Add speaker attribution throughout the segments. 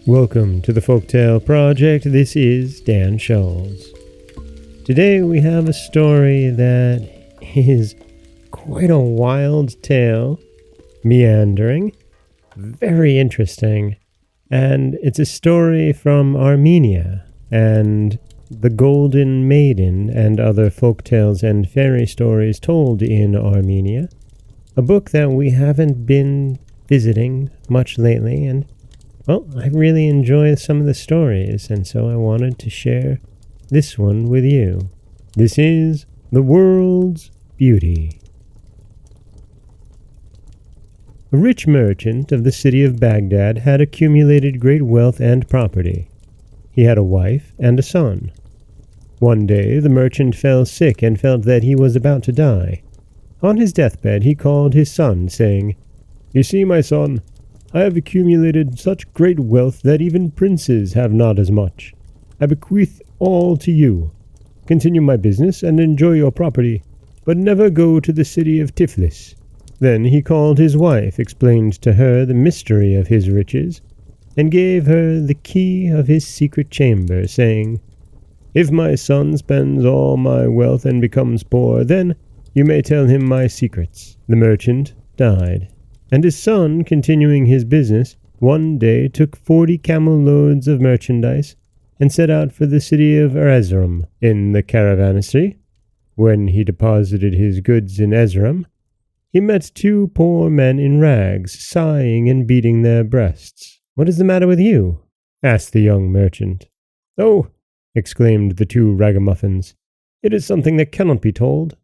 Speaker 1: Welcome to the Folktale Project. This is Dan Scholz. Today we have a story that is quite a wild tale, meandering, very interesting, and it's a story from Armenia and the Golden Maiden and other folktales and fairy stories told in Armenia, a book that we haven't been visiting much lately, and well, I really enjoy some of the stories, and so I wanted to share this one with you. This is The World's Beauty. A rich merchant of the city of Baghdad had accumulated great wealth and property. He had a wife and a son. One day the merchant fell sick and felt that he was about to die. On his deathbed he called his son, saying, "You see, my son, I have accumulated such great wealth that even princes have not as much. I bequeath all to you. Continue my business and enjoy your property, but never go to the city of Tiflis." Then he called his wife, explained to her the mystery of his riches, and gave her the key of his secret chamber, saying, "If my son spends all my wealth and becomes poor, then you may tell him my secrets." The merchant died, and his son, continuing his business, one day took 40 camel loads of merchandise and set out for the city of Erzurum. In the caravanserai, when he deposited his goods in Erzurum, he met two poor men in rags, sighing and beating their breasts. "What is the matter with you?" asked the young merchant. "Oh," exclaimed the two ragamuffins, "it is something that cannot be told."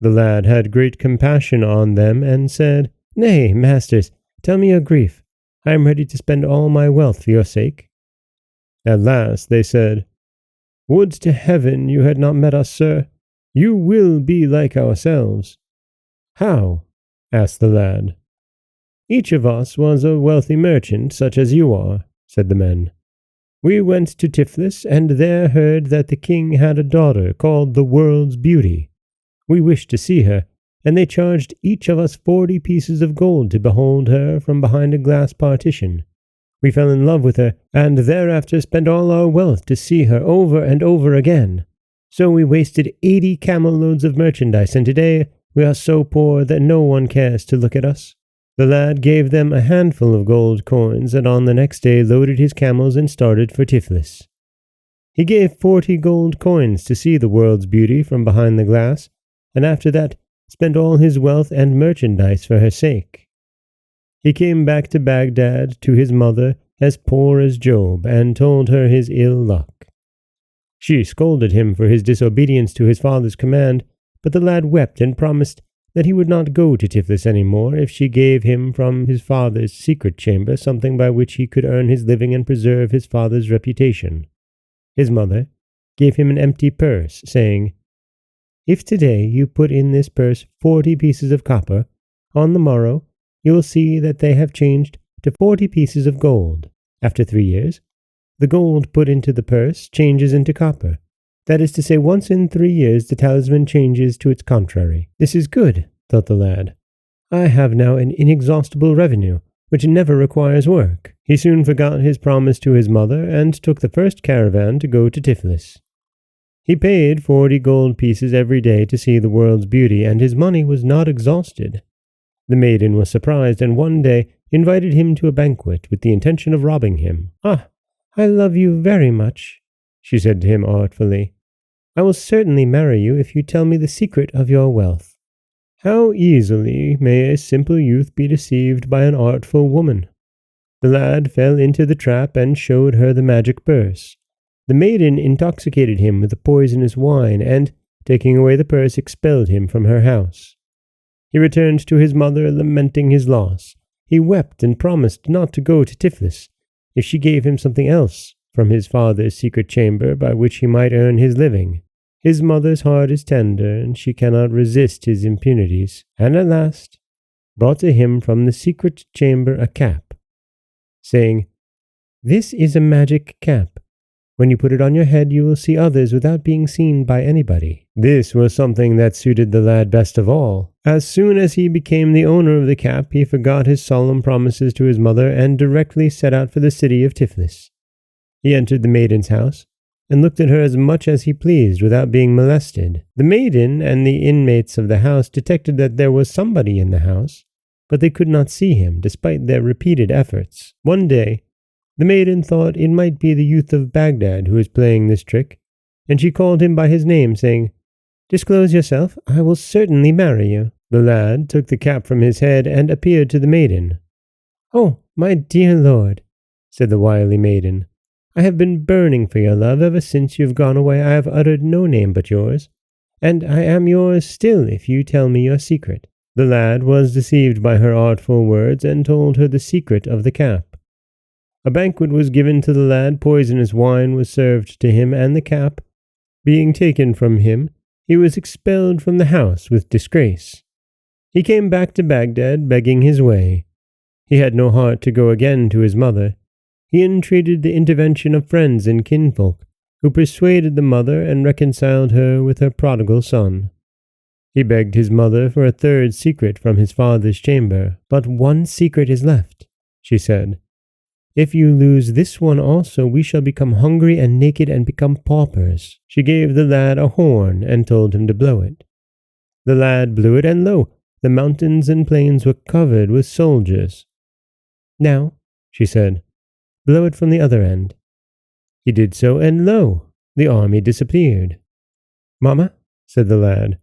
Speaker 1: The lad had great compassion on them and said, "Nay, masters, tell me your grief. I am ready to spend all my wealth for your sake." At last they said, "Would to heaven you had not met us, sir. You will be like ourselves." "How?" asked the lad. "Each of us was a wealthy merchant, such as you are," said the men. "We went to Tiflis, and there heard that the king had a daughter called the World's Beauty. We wished to see her, and they charged each of us 40 pieces of gold to behold her from behind a glass partition. We fell in love with her, and thereafter spent all our wealth to see her over and over again. So we wasted 80 camel loads of merchandise, and today we are so poor that no one cares to look at us." The lad gave them a handful of gold coins, and on the next day loaded his camels and started for Tiflis. He gave 40 gold coins to see the World's Beauty from behind the glass, and after that spent all his wealth and merchandise for her sake. He came back to Baghdad to his mother as poor as Job, and told her his ill luck. She scolded him for his disobedience to his father's command, but the lad wept and promised that he would not go to Tiflis any more if she gave him from his father's secret chamber something by which he could earn his living and preserve his father's reputation. His mother gave him an empty purse, saying, "If today you put in this purse 40 pieces of copper, on the morrow you will see that they have changed to 40 pieces of gold. After 3 years, the gold put into the purse changes into copper. That is to say, once in 3 years the talisman changes to its contrary." "This is good," thought the lad. "I have now an inexhaustible revenue, which never requires work." He soon forgot his promise to his mother, and took the first caravan to go to Tiflis. He paid 40 gold pieces every day to see the World's Beauty, and his money was not exhausted. The maiden was surprised, and one day invited him to a banquet with the intention of robbing him. "Ah, I love you very much," she said to him artfully. "I will certainly marry you if you tell me the secret of your wealth." How easily may a simple youth be deceived by an artful woman! The lad fell into the trap and showed her the magic purse. The maiden intoxicated him with the poisonous wine, and, taking away the purse, expelled him from her house. He returned to his mother, lamenting his loss. He wept and promised not to go to Tiflis if she gave him something else from his father's secret chamber by which he might earn his living. His mother's heart is tender, and she cannot resist his impunities, and at last brought to him from the secret chamber a cap, saying, "This is a magic cap. When you put it on your head, you will see others without being seen by anybody." This was something that suited the lad best of all. As soon as he became the owner of the cap, he forgot his solemn promises to his mother and directly set out for the city of Tiflis. He entered the maiden's house and looked at her as much as he pleased without being molested. The maiden and the inmates of the house detected that there was somebody in the house, but they could not see him despite their repeated efforts. One day, the maiden thought it might be the youth of Baghdad who was playing this trick, and she called him by his name, saying, "Disclose yourself, I will certainly marry you." The lad took the cap from his head and appeared to the maiden. "Oh, my dear lord," said the wily maiden, "I have been burning for your love ever since you have gone away. I have uttered no name but yours, and I am yours still if you tell me your secret." The lad was deceived by her artful words and told her the secret of the cap. A banquet was given to the lad, poisonous wine was served to him, and the cap, being taken from him, he was expelled from the house with disgrace. He came back to Baghdad begging his way. He had no heart to go again to his mother. He entreated the intervention of friends and kinfolk, who persuaded the mother and reconciled her with her prodigal son. He begged his mother for a third secret from his father's chamber. "But one secret is left," she said. "If you lose this one also, we shall become hungry and naked and become paupers." She gave the lad a horn and told him to blow it. The lad blew it, and lo, the mountains and plains were covered with soldiers. "Now," she said, "blow it from the other end." He did so, and lo, the army disappeared. "Mamma," said the lad,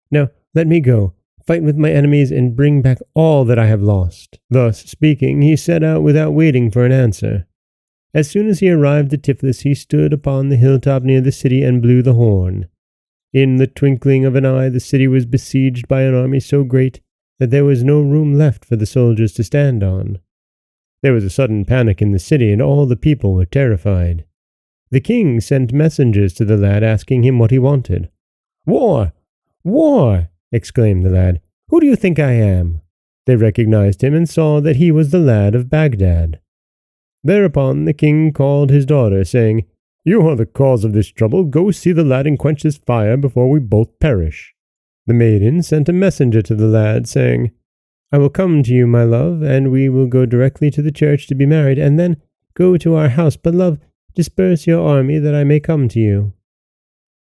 Speaker 1: "now let me go, fight with my enemies, and bring back all that I have lost." Thus speaking, he set out without waiting for an answer. As soon as he arrived at Tiflis, he stood upon the hilltop near the city and blew the horn. In the twinkling of an eye, the city was besieged by an army so great that there was no room left for the soldiers to stand on. There was a sudden panic in the city, and all the people were terrified. The king sent messengers to the lad asking him what he wanted. "War! War!" exclaimed the lad. "Who do you think I am?" They recognized him and saw that he was the lad of Baghdad. Thereupon the king called his daughter, saying, "You are the cause of this trouble. Go see the lad and quench this fire before we both perish." The maiden sent a messenger to the lad, saying, "I will come to you, my love, and we will go directly to the church to be married, and then go to our house. But, love, disperse your army that I may come to you."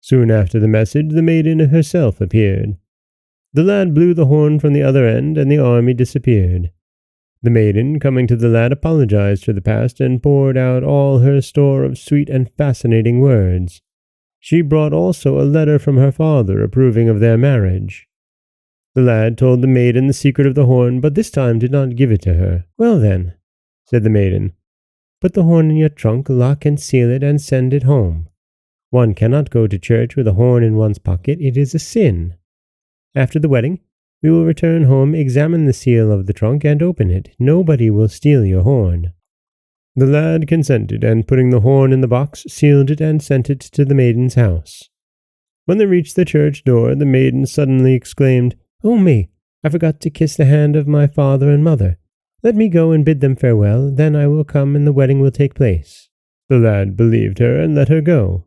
Speaker 1: Soon after the message, the maiden herself appeared. The lad blew the horn from the other end, and the army disappeared. The maiden, coming to the lad, apologized for the past and poured out all her store of sweet and fascinating words. She brought also a letter from her father approving of their marriage. The lad told the maiden the secret of the horn, but this time did not give it to her. "Well then," said the maiden, "put the horn in your trunk, lock and seal it, and send it home. One cannot go to church with a horn in one's pocket. It is a sin. After the wedding, we will return home, examine the seal of the trunk, and open it. Nobody will steal your horn." The lad consented, and putting the horn in the box, sealed it and sent it to the maiden's house. When they reached the church door, the maiden suddenly exclaimed, "Oh me, I forgot to kiss the hand of my father and mother. Let me go and bid them farewell, then I will come and the wedding will take place." The lad believed her and let her go.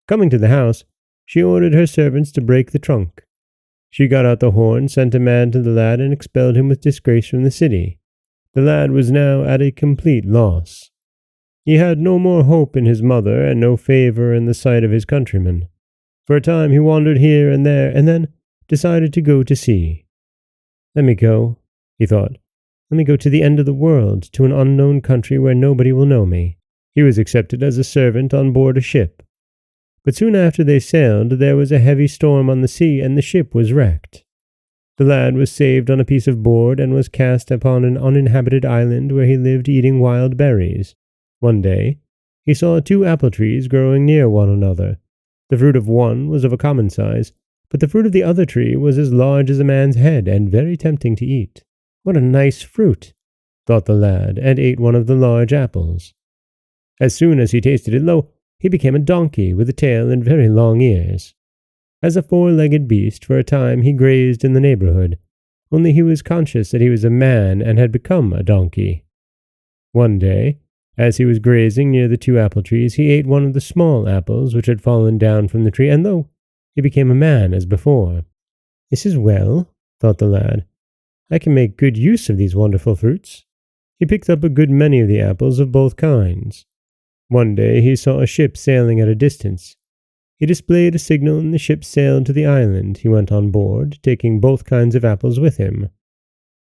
Speaker 1: Coming to the house, she ordered her servants to break the trunk. She got out the horn, sent a man to the lad, and expelled him with disgrace from the city. The lad was now at a complete loss. He had no more hope in his mother, and no favor in the sight of his countrymen. For a time he wandered here and there, and then decided to go to sea. "Let me go," he thought. "Let me go to the end of the world, to an unknown country where nobody will know me." He was accepted as a servant on board a ship. But soon after they sailed, there was a heavy storm on the sea, and the ship was wrecked. The lad was saved on a piece of board and was cast upon an uninhabited island where he lived eating wild berries. One day, he saw 2 apple trees growing near one another. The fruit of one was of a common size, but the fruit of the other tree was as large as a man's head and very tempting to eat. "What a nice fruit," thought the lad, and ate one of the large apples. As soon as he tasted it, lo, he became a donkey with a tail and very long ears. As a 4-legged beast, for a time he grazed in the neighborhood, only he was conscious that he was a man and had become a donkey. One day, as he was grazing near the 2 apple trees, he ate one of the small apples which had fallen down from the tree, and lo, he became a man as before. "This is well," thought the lad. "I can make good use of these wonderful fruits." He picked up a good many of the apples of both kinds. One day he saw a ship sailing at a distance. He displayed a signal and the ship sailed to the island. He went on board, taking both kinds of apples with him.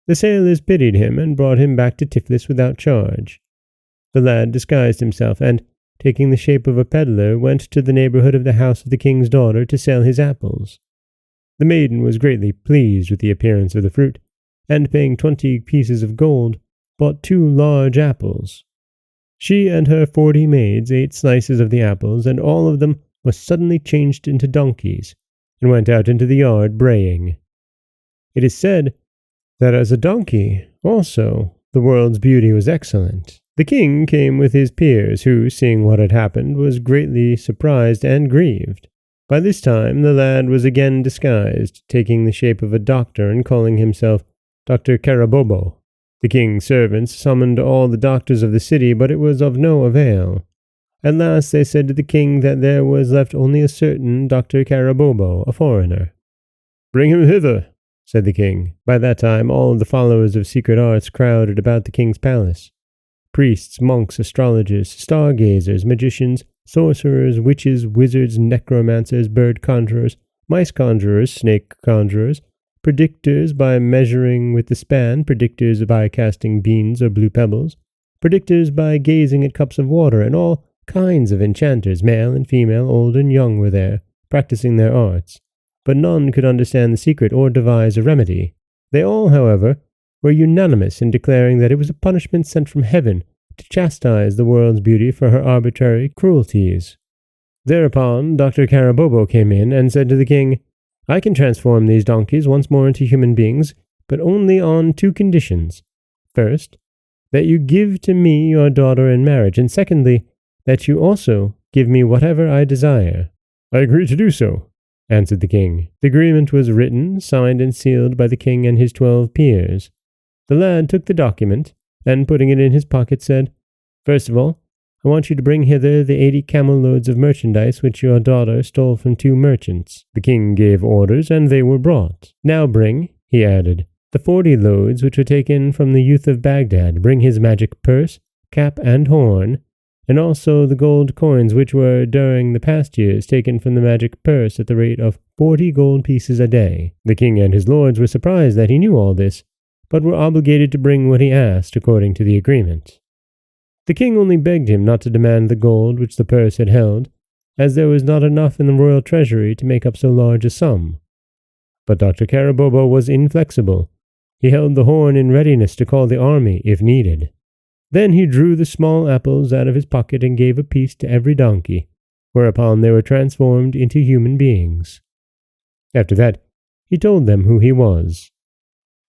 Speaker 1: The sailors pitied him and brought him back to Tiflis without charge. The lad disguised himself and, taking the shape of a peddler, went to the neighborhood of the house of the king's daughter to sell his apples. The maiden was greatly pleased with the appearance of the fruit, and paying 20 pieces of gold, bought 2 large apples. She and her 40 maids ate slices of the apples, and all of them were suddenly changed into donkeys, and went out into the yard braying. It is said that as a donkey, also, the world's beauty was excellent. The king came with his peers, who, seeing what had happened, was greatly surprised and grieved. By this time the lad was again disguised, taking the shape of a doctor and calling himself Dr. Karabobo. The king's servants summoned all the doctors of the city, but it was of no avail. At last they said to the king that there was left only a certain Dr. Karabobo, a foreigner. "Bring him hither," said the king. By that time all the followers of secret arts crowded about the king's palace. Priests, monks, astrologers, stargazers, magicians, sorcerers, witches, wizards, necromancers, bird conjurers, mice conjurers, snake conjurers, predictors by measuring with the span, predictors by casting beans or blue pebbles, predictors by gazing at cups of water, and all kinds of enchanters, male and female, old and young, were there, practicing their arts. But none could understand the secret or devise a remedy. They all, however, were unanimous in declaring that it was a punishment sent from heaven to chastise the world's beauty for her arbitrary cruelties. Thereupon Dr. Karabobo came in and said to the king, "I can transform these donkeys once more into human beings, but only on 2 conditions. First, that you give to me your daughter in marriage, and secondly, that you also give me whatever I desire." "I agree to do so," answered the king. The agreement was written, signed, and sealed by the king and his 12 peers. The lad took the document, and putting it in his pocket said, "First of all, I want you to bring hither the 80 camel loads of merchandise which your daughter stole from 2 merchants." The king gave orders, and they were brought. "Now bring," he added, "the 40 loads which were taken from the youth of Baghdad. Bring his magic purse, cap, and horn, and also the gold coins which were, during the past years, taken from the magic purse at the rate of 40 gold pieces a day." The king and his lords were surprised that he knew all this, but were obligated to bring what he asked according to the agreement. The king only begged him not to demand the gold which the purse had held, as there was not enough in the royal treasury to make up so large a sum. But Dr. Karabobo was inflexible. He held the horn in readiness to call the army if needed. Then he drew the small apples out of his pocket and gave a piece to every donkey, whereupon they were transformed into human beings. After that, he told them who he was.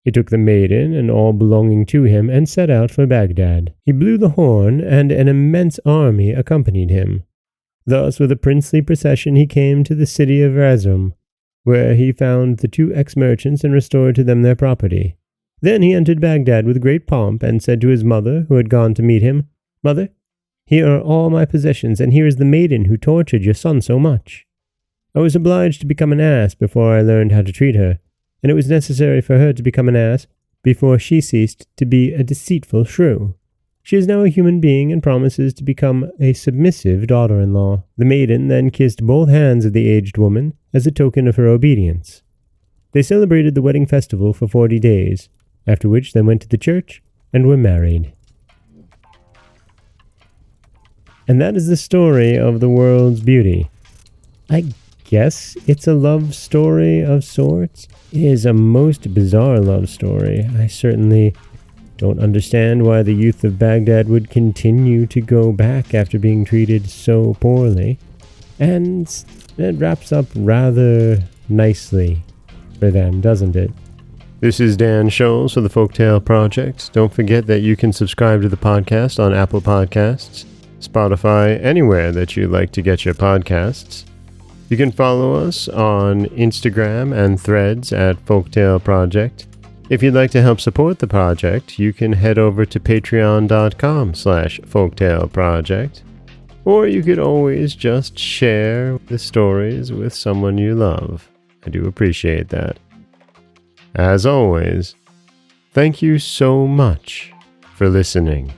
Speaker 1: He took the maiden and all belonging to him and set out for Baghdad. He blew the horn, and an immense army accompanied him. Thus, with a princely procession, he came to the city of Razum, where he found the 2 ex-merchants and restored to them their property. Then he entered Baghdad with great pomp and said to his mother, who had gone to meet him, "Mother, here are all my possessions, and here is the maiden who tortured your son so much. I was obliged to become an ass before I learned how to treat her, and it was necessary for her to become an ass before she ceased to be a deceitful shrew. She is now a human being and promises to become a submissive daughter-in-law." The maiden then kissed both hands of the aged woman as a token of her obedience. They celebrated the wedding festival for 40 days, after which they went to the church and were married. And that is the story of the world's beauty. I guess it's a love story of sorts. It is a most bizarre love story. I certainly don't understand why the youth of Baghdad would continue to go back after being treated so poorly. And it wraps up rather nicely for them, doesn't it? This is Dan Scholz for the Folktale Project. Don't forget that you can subscribe to the podcast on Apple Podcasts, Spotify, anywhere that you like to get your podcasts. You can follow us on Instagram and Threads at Folktale Project. If you'd like to help support the project, you can head over to patreon.com/folktaleproject. Or you could always just share the stories with someone you love. I do appreciate that. As always, thank you so much for listening.